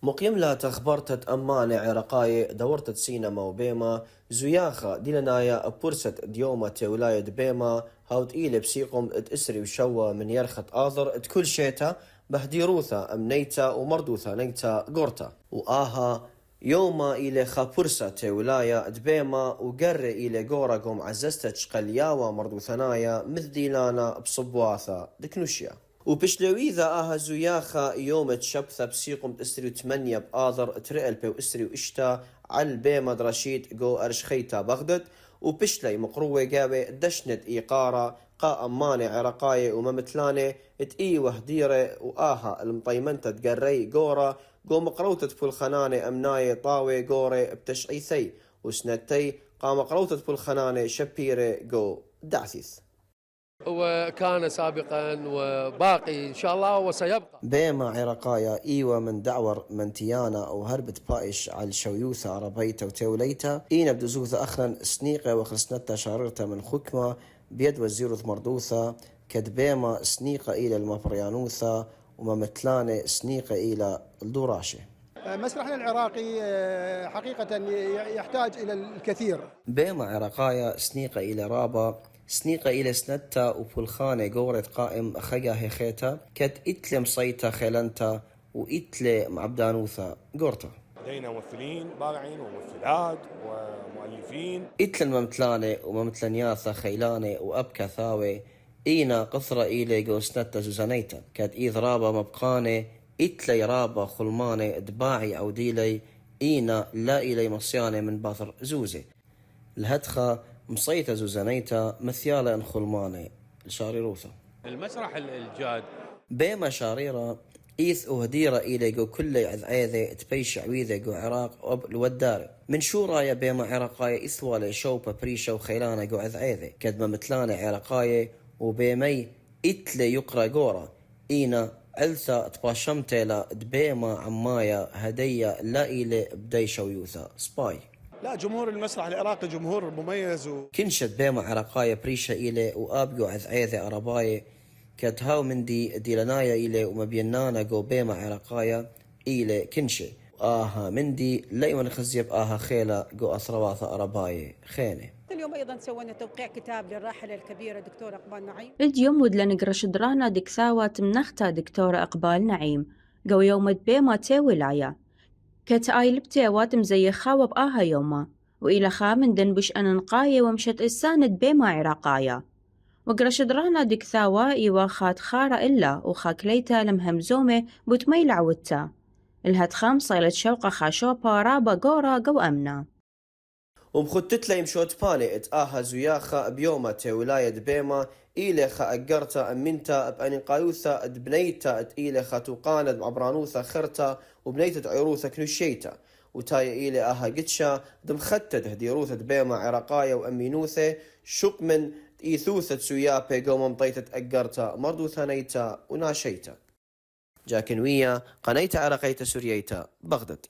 مقيم لا تخبرتت أمانة عراقاية دورتت سينما وبيما زياخة ديلنايا بورست ديومة ولاية بيما هاوت إيلي بسيقم تأسري وشوى من يرخت آذر كل شيتا بهديروثا أمنيتا ومردوثا نيتا قورتا وآها يوما إلى خابورسا ولاية دبيما وقر إلى قورقم عززتش قلياوة مردوثنايا مثديلانا بصبواثا دكنوشيا وبشلويذا آها زياخة يوم تشبثة بسيقم تسري وثمانية بآذر ترئل بي وإسري وإشتا عال بيما درشيت جو أرشخيتا بغدد وبشلي مقروة قاوي دشنت إيقارة قا أمانة عراقاية وممثلانة تئي وهديرة وآها المطيمنتة تقري قورة قو مقروتة بالخنانة أمناية طاوي قورة بتشعيثي وسنتي قا مقروتة بالخنانة شبيرة قو دعثيث وكان سابقا وباقي إن شاء الله وسيبقى. بيما عراقايا إيوة من دعور منتيانا أو هربت بايش على الشويوثة عربيتا وتوليتا إينا بدزوثة أخرا سنيقة وخلصنتا شاررتا من خكمة بيد وزيروث مردوثة كد بيما سنيقة إلى المبريانوثة وممثلانة سنيقة إلى الدوراشة. مسرحنا العراقي حقيقة يحتاج إلى الكثير. بيما عراقايا سنيقة إلى رابا سنيقة إلى سنتا وبولخانة قورة قائم خجا هيخيتا كد إتلي مصيتا خيلنتا وإتلي معبدانوثا قورتا. لدينا ممثلين بارعين وممثلات ومؤلفين إتلي الممثلانة وممثلنياثا خيلانة وأبكا ثاوي إينا قثرة إلي جو سنتا زوزانيتا كد إيذ رابا مبقانة إتلي رابا خلمانة دباعي أو ديلي إينا لا إلي مصيانة من باثر زوزي الهدخة مصيتا زوزانيتا مثيالة ان خلماني الشاريروثة. المسرح الجاد بيما شاريرة إيث وهديرة إلي جو كل عذعيذة تبيش عويذة جو عراق وب الوداري من شو رايا بيما عراقاية إثوالي شو بابريشا وخيلانة جو عذعيذة كدما مثلانة عراقاية وبيمي إتلي يقرأ قورة إينا علثة تباشمتلا دبيما عمايا هدية لا إلي بدي شويوثة سباي. لا، جمهور المسرح العراقي جمهور مميز كنشت بيما عراقاية بريشة إلي وآبقو عذعيذة عرباية كتهاو من دي لنايا إلي ومبينانا قو بيما عراقاية إلي كنشي آها من دي لأيوان خزيب آها خيلة قو أثرواثة عرباية خينة. اليوم أيضا سوينا توقيع كتاب للراحلة الكبيرة دكتورة إقبال نعيم. اليوم ودلا نقرش درانا دكثاوة تمنختا دكتورة إقبال نعيم قو يوم بيما تي ولاية كتاي لبتيوات مزيخا وبآها يوما وإلى خامن دنبش أننقاية ومشت إساند بيما عراقايا وقرش درانا دكثاوة إيوا خات خارة إلا وخاكليتا لمهمزومة بوتميل عودتا الهدخام صيلت شوقة خاشوبا رابا قورا قو أمنا ومخدت لي مشوت باني آها زياخة بيومة ولاية بيما إلي خا أقرتا أمنتا بأن قايوثا بنيتا إلي خا توقاند عبرانوثا خرتا وبنيتا عروثا كنوشيتا وتاي إلي آها قتشا دمختت هديروثة بيما عراقاية وأمينوثة شق من إيثوثة سيابي قوم مطيتة أقرتا مردوثا نيتا وناشيتا جاكنوية قنيتا عراقيتا سورييتا بغدد.